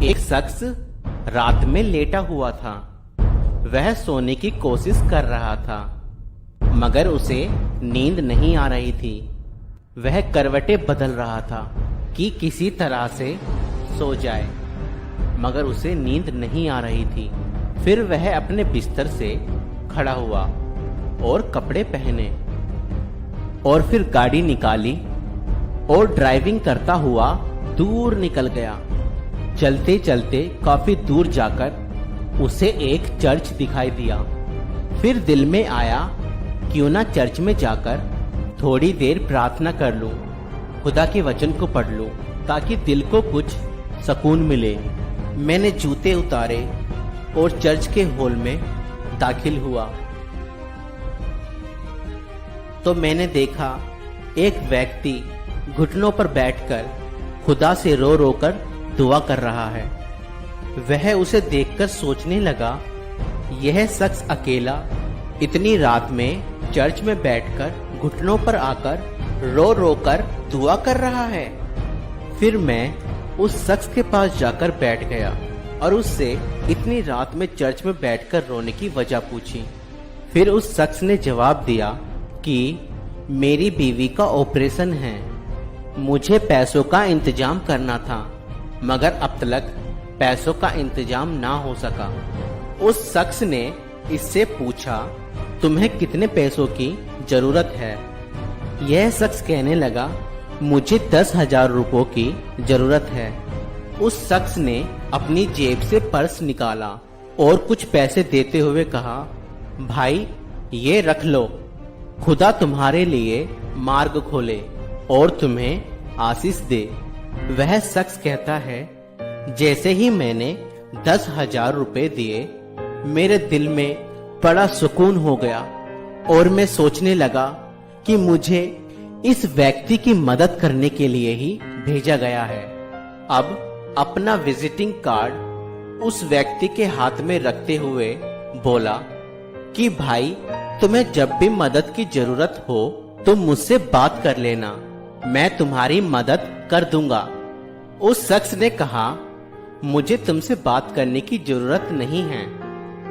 एक शख्स रात में लेटा हुआ था। वह सोने की कोशिश कर रहा था, मगर उसे नींद नहीं आ रही थी। वह करवटें बदल रहा था कि किसी तरह से सो जाए, मगर उसे नींद नहीं आ रही थी। फिर वह अपने बिस्तर से खड़ा हुआ और कपड़े पहने और फिर गाड़ी निकाली और ड्राइविंग करता हुआ दूर निकल गया। चलते चलते काफी दूर जाकर उसे एक चर्च दिखाई दिया। फिर दिल में आया, क्यों ना चर्च में जाकर थोड़ी देर प्रार्थना कर लूं, खुदा के वचन को पढ़ लूं, ताकि दिल को कुछ सुकून मिले। मैंने जूते उतारे और चर्च के हॉल में दाखिल हुआ तो मैंने देखा एक व्यक्ति घुटनों पर बैठकर खुदा से रो रो कर दुआ कर रहा है। वह उसे देखकर सोचने लगा, यह शख्स अकेला इतनी रात में चर्च में बैठकर घुटनों पर आकर रो रो कर दुआ कर रहा है। फिर मैं उस शख्स के पास जाकर बैठ गया और उससे इतनी रात में चर्च में बैठकर रोने की वजह पूछी। फिर उस शख्स ने जवाब दिया कि मेरी बीवी का ऑपरेशन है, मुझे पैसों का इंतजाम करना था, मगर अब तक पैसों का इंतजाम ना हो सका। उस शख्स ने इससे पूछा, तुम्हें कितने पैसों की जरूरत है? यह शख्स कहने लगा, मुझे 10,000 रुपयों की जरूरत है। उस शख्स ने अपनी जेब से पर्स निकाला और कुछ पैसे देते हुए कहा, भाई ये रख लो, खुदा तुम्हारे लिए मार्ग खोले और तुम्हें आशीष दे। वह शख्स कहता है, जैसे ही मैंने 10,000 रुपए दिए, मेरे दिल में बड़ा सुकून हो गया और मैं सोचने लगा कि मुझे इस व्यक्ति की मदद करने के लिए ही भेजा गया है। अब अपना विजिटिंग कार्ड उस व्यक्ति के हाथ में रखते हुए बोला कि भाई तुम्हें जब भी मदद की जरूरत हो तो मुझसे बात कर लेना, मैं तुम्हारी मदद कर दूंगा। उस शख्स ने कहा, मुझे तुमसे बात करने की जरूरत नहीं है,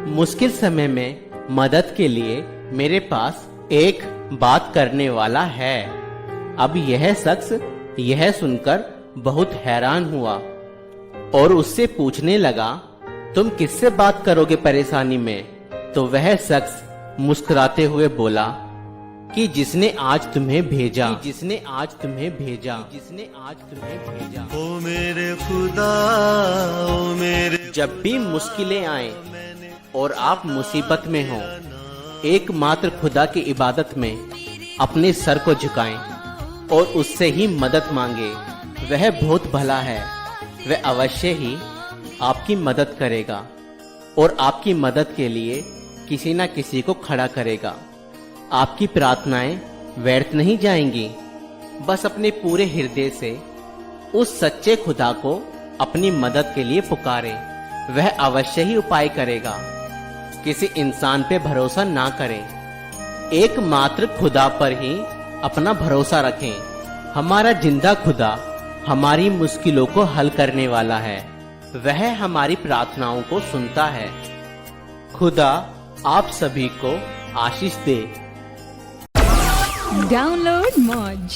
मुश्किल समय में मदद के लिए मेरे पास एक बात करने वाला है। अब यह शख्स यह सुनकर बहुत हैरान हुआ और उससे पूछने लगा, तुम किससे बात करोगे परेशानी में? तो वह शख्स मुस्कुराते हुए बोला कि जिसने आज तुम्हें भेजा, जिसने आज तुम्हें भेजा, जिसने आज तुम्हें भेजा। ओ मेरे खुदा, ओ मेरे, जब भी मुश्किलें आए और आप मुसीबत में हो, एकमात्र खुदा की इबादत में अपने सर को झुकाएं और उससे ही मदद मांगे। वह बहुत भला है, वह अवश्य ही आपकी मदद करेगा और आपकी मदद के लिए किसी न किसी को खड़ा करेगा। आपकी प्रार्थनाएं व्यर्थ नहीं जाएंगी। बस अपने पूरे हृदय से उस सच्चे खुदा को अपनी मदद के लिए पुकारें, वह अवश्य ही उपाय करेगा। किसी इंसान पे भरोसा ना करें, एकमात्र खुदा पर ही अपना भरोसा रखें। हमारा जिंदा खुदा हमारी मुश्किलों को हल करने वाला है, वह हमारी प्रार्थनाओं को सुनता है। खुदा आप सभी को आशीष दे। Download Moj.